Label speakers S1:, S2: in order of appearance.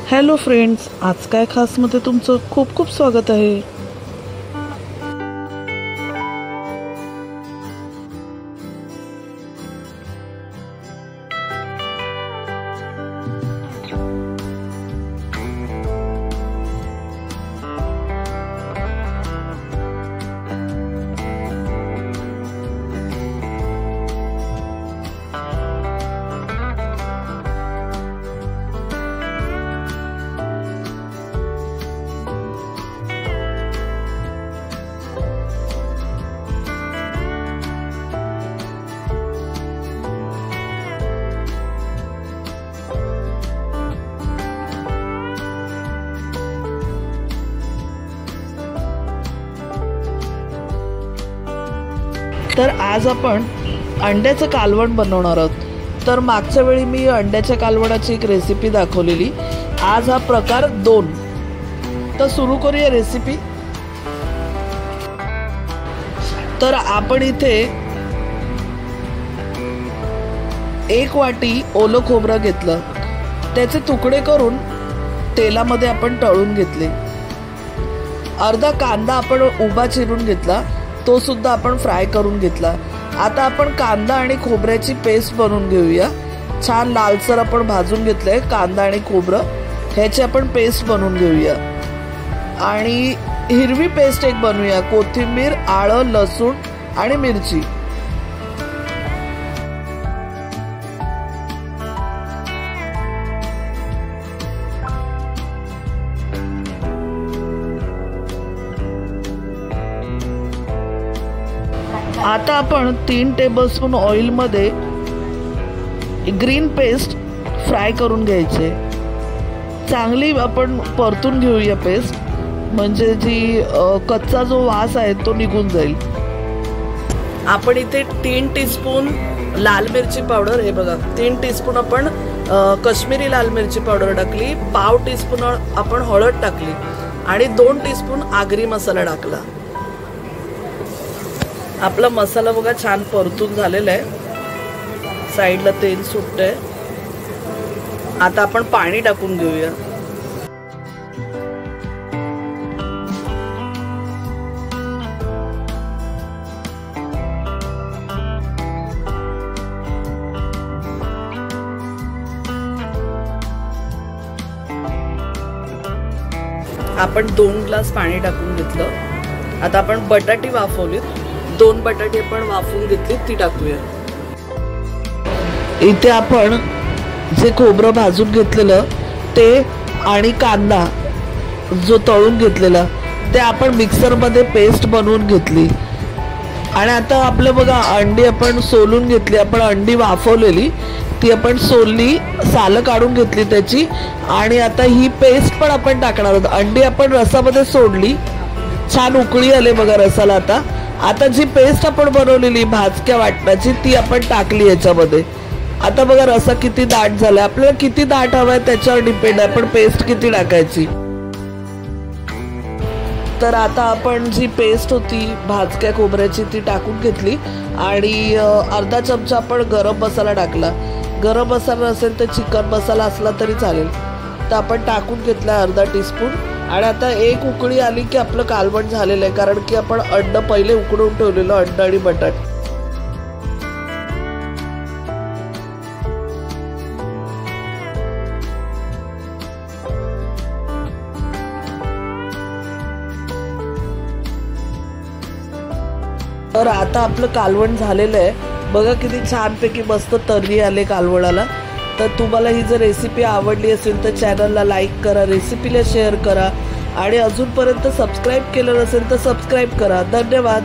S1: Hello friends, आज काय खास मध्ये तुमचं खूप खूप स्वागत आहे। तर आज आपण अंड्याचं कालवण बनवणार आहोत। तर मागच्या वेळी मी अंड्याच्या कालवणाची एक रेसिपी दाखवलेली। आज हा प्रकार 2। तर सुरू करूया रेसिपी। तर आपण इथे 1 वाटी ओलं खोबरं घेतलं, त्याचे तुकडे करून तेलामध्ये आपण तळून घेतले। अर्धा कांदा आपण उभा चिरून घेतला, तो सुद्धा आपण फ्राय करून घेतला। आता आपण कांदा आणि खोबऱ्याची पेस्ट बनवून घेऊया। छान लालसर आपण भाजून घेतलंय कांदा आणि खोबरं, ह्याची आपण पेस्ट बनवून घेऊया। आणि हिरवी पेस्ट एक बनवूया, कोथिंबीर, आलं, लसूण आणि मिरची। आता आपण 3 टेबलस्पून ऑइल मध्ये ग्रीन पेस्ट फ्राय करून घ्यायचे। चांगली आपण परतून घेऊया पेस्ट, म्हणजे जी कच्चा जो वास आहे तो निघून जाईल। आपण इथे 3 टीस्पून लाल मिरची पावडर, हे बघा 3 टीस्पून आपण काश्मीरी लाल मिरची पावडर टाकली, पाव टीस्पून आपण हळद टाकली आणि 2 टीस्पून आगरी मसाला टाकला। आपला मसाला बघा छान परतून झालेला आहे, साईडला तेल सुटतंय। आता आपण पाणी टाकून घेऊया। आपण 2 ग्लास पाणी टाकून घेतलं। आता आपण बटाटी वाफवलीत, 2 बटाटे आपण वाफवून घेतली, ती टाकूया। इथे आपण जे खोबरं भाजून घेतलेलं ते आणि कांदा जो तळून घेतलेला ते आपण मिक्सर मध्ये पेस्ट बनवून घेतली। आणि आता आपलं बघा अंडी आपण सोलून घेतली, आपण अंडी वाफवलेली ती आपण सोलली, सालं काढून घेतली त्याची। आणि आता ही पेस्ट पण आपण टाकणार आहोत। अंडी आपण रसामध्ये सोडली, छान उकळी आले बघा रसाला। आता जी पेस्ट आपण बनवलेली भाजक्या वाटणाची ती आपण टाकली याच्यामध्ये। आता बघा रसा किती दाट झालाय, आपल्याला किती दाट हवाय त्याच्यावर डिपेंड आहे आपण पेस्ट किती टाकायची। तर आता आपण जी पेस्ट होती भाजक्या खोबऱ्याची ती टाकून घेतली आणि अर्धा चमचा आपण गरम मसाला टाकला। गरम मसाला असेल तर चिकन मसाला असला तरी चालेल। तर आपण टाकून घेतला अर्धा टीस्पून। आणि आता एक उकळी आली की आपलं कालवण झालेलं आहे, कारण की आपण अंड पहिले उकडून ठेवलेलं, अंड आणि बटाट। तर आता आपलं कालवण झालेलं आहे, बघा किती छानपैकी मस्त तर्री आले कालवणाला। तर तुम्हाला ही जर रेसिपी आवडली असेल तर चॅनलला लाईक करा, रेसिपीला शेअर करा आणि अजूनपर्यंत सबस्क्राईब केलं नसेल तर सबस्क्राईब करा। धन्यवाद।